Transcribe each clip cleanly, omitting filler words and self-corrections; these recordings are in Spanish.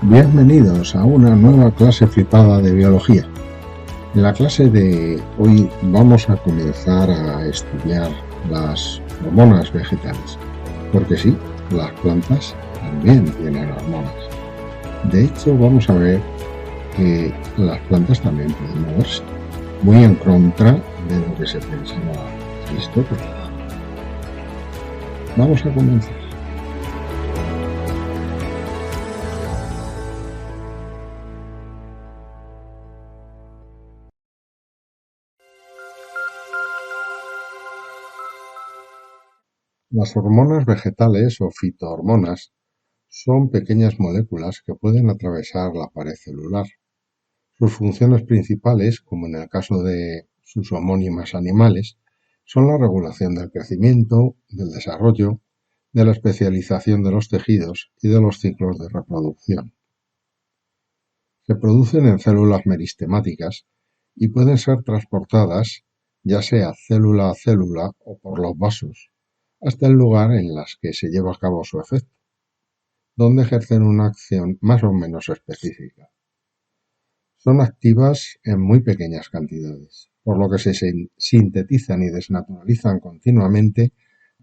Bienvenidos a una nueva clase flipada de biología. En la clase de hoy vamos a comenzar a estudiar las hormonas vegetales, porque sí, las plantas también tienen hormonas. De hecho, vamos a ver que las plantas también pueden moverse, muy en contra de lo que se pensaba Aristóteles. Vamos a comenzar. Las hormonas vegetales o fitohormonas son pequeñas moléculas que pueden atravesar la pared celular. Sus funciones principales, como en el caso de sus homónimas animales, son la regulación del crecimiento, del desarrollo, de la especialización de los tejidos y de los ciclos de reproducción. Se producen en células meristemáticas y pueden ser transportadas, ya sea célula a célula o por los vasos, hasta el lugar en las que se lleva a cabo su efecto, donde ejercen una acción más o menos específica. Son activas en muy pequeñas cantidades, por lo que se sintetizan y desnaturalizan continuamente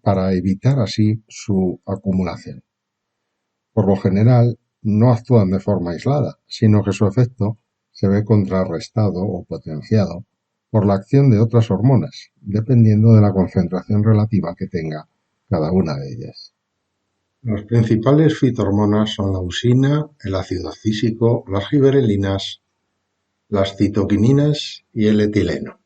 para evitar así su acumulación. Por lo general, no actúan de forma aislada, sino que su efecto se ve contrarrestado o potenciado por la acción de otras hormonas, dependiendo de la concentración relativa que tenga cada una de ellas. Las principales fitohormonas son la usina, el ácido císico, las giberelinas, las citoquininas y el etileno.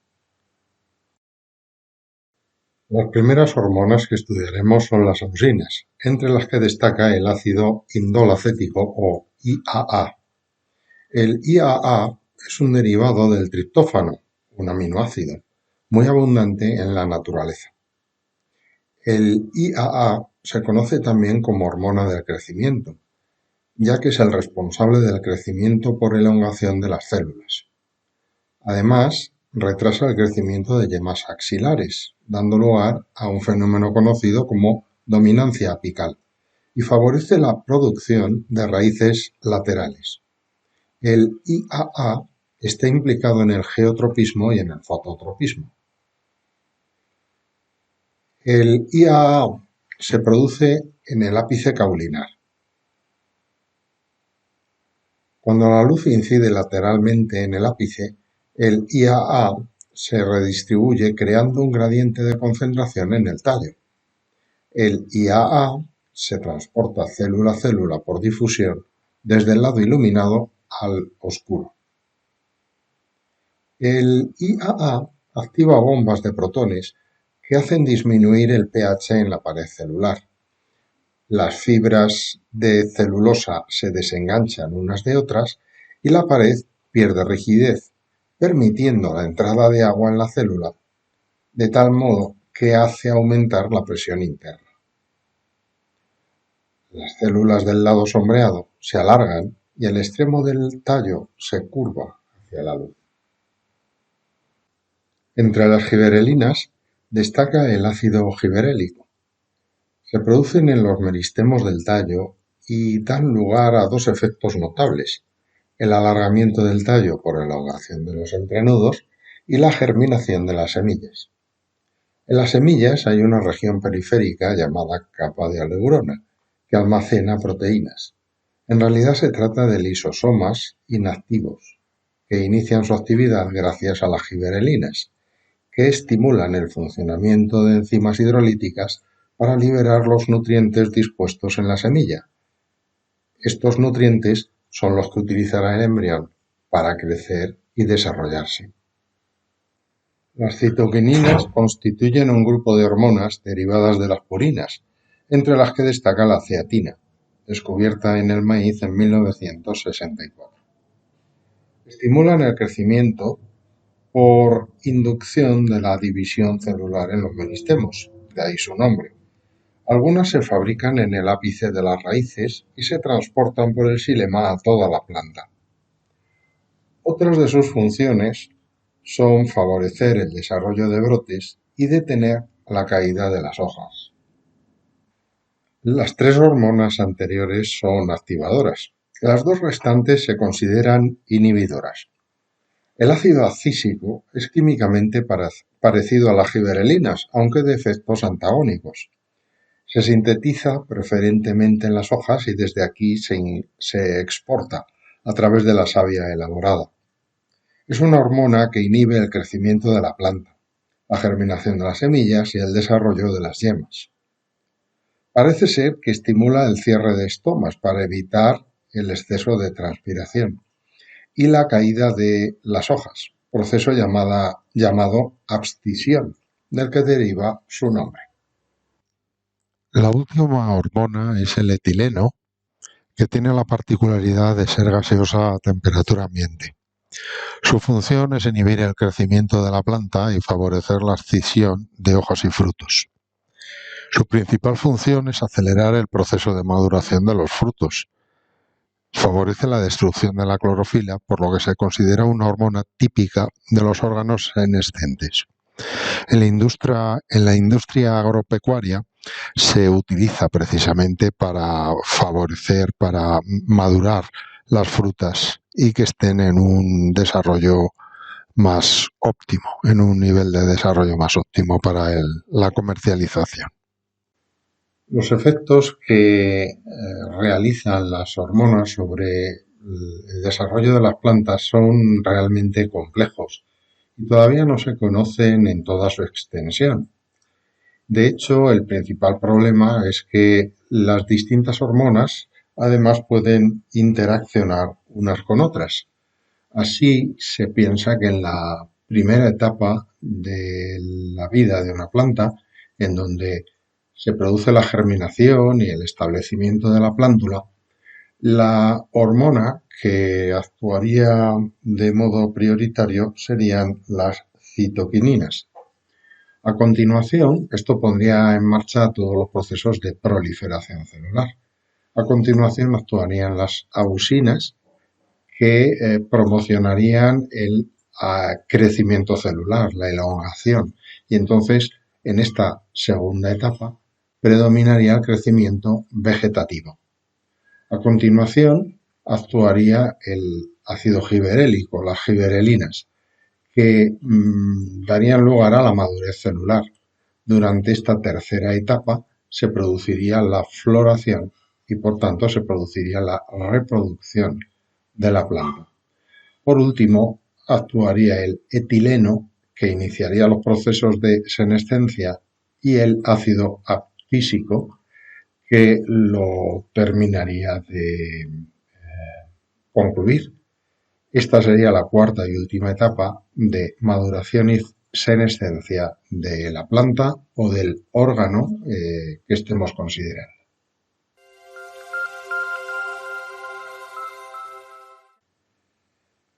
Las primeras hormonas que estudiaremos son las auxinas, entre las que destaca el ácido indolacético o IAA. El IAA es un derivado del triptófano, un aminoácido, muy abundante en la naturaleza. El IAA se conoce también como hormona del crecimiento, ya que es el responsable del crecimiento por elongación de las células. Además, retrasa el crecimiento de yemas axilares, dando lugar a un fenómeno conocido como dominancia apical, y favorece la producción de raíces laterales. El IAA está implicado en el geotropismo y en el fototropismo. El IAA se produce en el ápice caulinar. Cuando la luz incide lateralmente en el ápice, el IAA se redistribuye creando un gradiente de concentración en el tallo. El IAA se transporta célula a célula por difusión desde el lado iluminado al oscuro. El IAA activa bombas de protones que hacen disminuir el pH en la pared celular. Las fibras de celulosa se desenganchan unas de otras y la pared pierde rigidez, permitiendo la entrada de agua en la célula, de tal modo que hace aumentar la presión interna. Las células del lado sombreado se alargan y el extremo del tallo se curva hacia la luz. Entre las giberelinas destaca el ácido giberélico. Se producen en los meristemos del tallo y dan lugar a dos efectos notables: el alargamiento del tallo por elongación de los entrenudos y la germinación de las semillas. En las semillas hay una región periférica llamada capa de aleurona, que almacena proteínas. En realidad se trata de lisosomas inactivos, que inician su actividad gracias a las giberelinas, que estimulan el funcionamiento de enzimas hidrolíticas para liberar los nutrientes dispuestos en la semilla. Estos nutrientes son los que utilizará el embrión para crecer y desarrollarse. Las citoquininas constituyen un grupo de hormonas derivadas de las purinas, entre las que destaca la ceatina, descubierta en el maíz en 1964. Estimulan el crecimiento por inducción de la división celular en los meristemos, de ahí su nombre. Algunas se fabrican en el ápice de las raíces y se transportan por el xilema a toda la planta. Otras de sus funciones son favorecer el desarrollo de brotes y detener la caída de las hojas. Las tres hormonas anteriores son activadoras, Las dos restantes se consideran inhibidoras. El ácido acísico es químicamente parecido a las gibberelinas, aunque de efectos antagónicos. Se sintetiza preferentemente en las hojas y desde aquí se exporta a través de la savia elaborada. Es una hormona que inhibe el crecimiento de la planta, la germinación de las semillas y el desarrollo de las yemas. Parece ser que estimula el cierre de estomas para evitar el exceso de transpiración y la caída de las hojas, proceso llamado abscisión, del que deriva su nombre. La última hormona es el etileno, que tiene la particularidad de ser gaseosa a temperatura ambiente. Su función es inhibir el crecimiento de la planta y favorecer la escisión de hojas y frutos. Su principal función es acelerar el proceso de maduración de los frutos. Favorece la destrucción de la clorofila, por lo que se considera una hormona típica de los órganos senescentes. En la industria agropecuaria se utiliza precisamente para favorecer, para madurar las frutas y que estén en un desarrollo más óptimo, en un nivel de desarrollo más óptimo para la comercialización. Los efectos que realizan las hormonas sobre el desarrollo de las plantas son realmente complejos y todavía no se conocen en toda su extensión. De hecho, el principal problema es que las distintas hormonas además pueden interaccionar unas con otras. Así se piensa que en la primera etapa de la vida de una planta, en donde se produce la germinación y el establecimiento de la plántula, la hormona que actuaría de modo prioritario serían las citoquininas. A continuación, esto pondría en marcha todos los procesos de proliferación celular. A continuación actuarían las auxinas, que promocionarían el crecimiento celular, la elongación. Y entonces, en esta segunda etapa, predominaría el crecimiento vegetativo. A continuación, actuaría el ácido gibberélico, las gibberelinas, que darían lugar a la madurez celular. Durante esta tercera etapa se produciría la floración y por tanto se produciría la reproducción de la planta. Por último, actuaría el etileno, que iniciaría los procesos de senescencia, y el ácido abscísico, que lo terminaría de concluir. Esta sería la cuarta y última etapa de maduración y senescencia de la planta o del órgano que estemos considerando.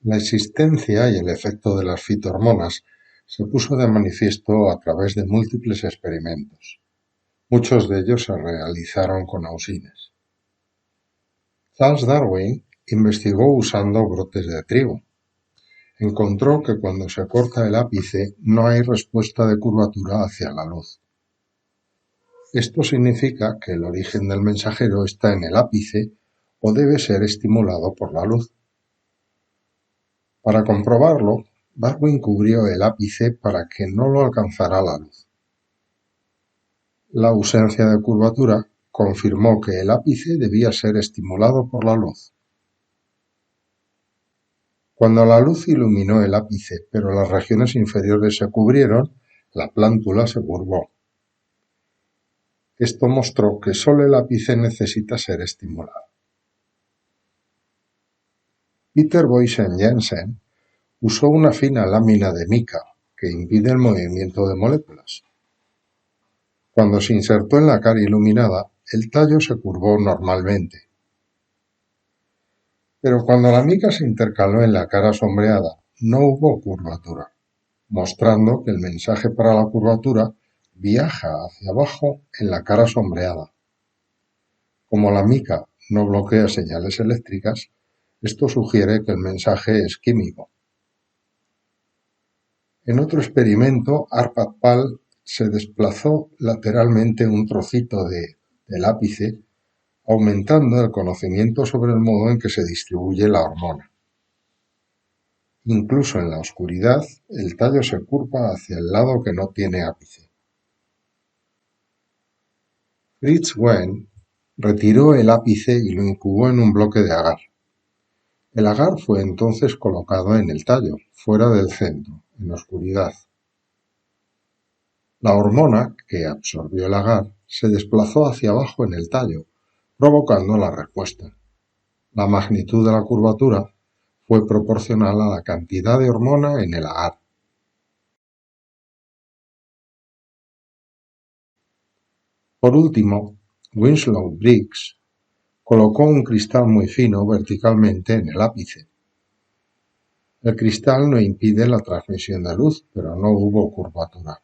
La existencia y el efecto de las fitohormonas se puso de manifiesto a través de múltiples experimentos. Muchos de ellos se realizaron con auxinas. Charles Darwin investigó usando brotes de trigo. Encontró que cuando se corta el ápice no hay respuesta de curvatura hacia la luz. Esto significa que el origen del mensajero está en el ápice o debe ser estimulado por la luz. Para comprobarlo, Darwin cubrió el ápice para que no lo alcanzara la luz. La ausencia de curvatura confirmó que el ápice debía ser estimulado por la luz. Cuando la luz iluminó el ápice, pero las regiones inferiores se cubrieron, la plántula se curvó. Esto mostró que solo el ápice necesita ser estimulado. Peter Boysen-Jensen usó una fina lámina de mica que impide el movimiento de moléculas. Cuando se insertó en la cara iluminada, el tallo se curvó normalmente. Pero cuando la mica se intercaló en la cara sombreada, no hubo curvatura, mostrando que el mensaje para la curvatura viaja hacia abajo en la cara sombreada. Como la mica no bloquea señales eléctricas, esto sugiere que el mensaje es químico. En otro experimento, Arpad Pal se desplazó lateralmente un trocito del ápice aumentando el conocimiento sobre el modo en que se distribuye la hormona. Incluso en la oscuridad, el tallo se curva hacia el lado que no tiene ápice. Fritz Wien retiró el ápice y lo incubó en un bloque de agar. El agar fue entonces colocado en el tallo, fuera del centro, en oscuridad. La hormona, que absorbió el agar, se desplazó hacia abajo en el tallo, provocando la respuesta. La magnitud de la curvatura fue proporcional a la cantidad de hormona en el agar. Por último, Winslow Briggs colocó un cristal muy fino verticalmente en el ápice. El cristal no impide la transmisión de luz, pero no hubo curvatura.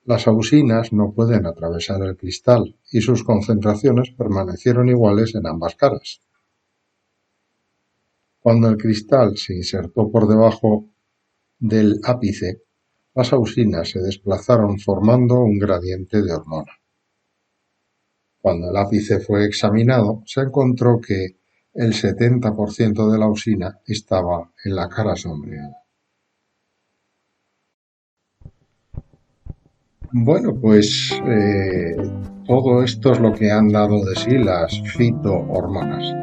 Las ausinas no pueden atravesar el cristal y sus concentraciones permanecieron iguales en ambas caras. Cuando el cristal se insertó por debajo del ápice, las ausinas se desplazaron formando un gradiente de hormona. Cuando el ápice fue examinado, se encontró que el 70% de la ausina estaba en la cara sombreada. Bueno, pues todo esto es lo que han dado de sí las fitohormonas.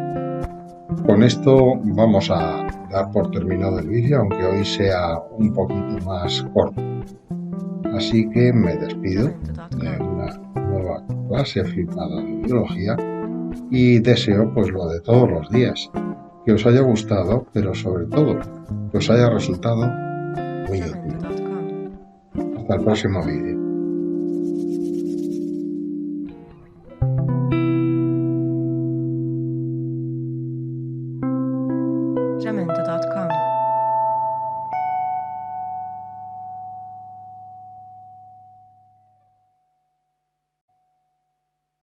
Con esto vamos a dar por terminado el vídeo, aunque hoy sea un poquito más corto. Así que me despido de una nueva clase flipada de biología y deseo pues lo de todos los días, que os haya gustado, pero sobre todo que os haya resultado muy útil. Hasta el próximo vídeo.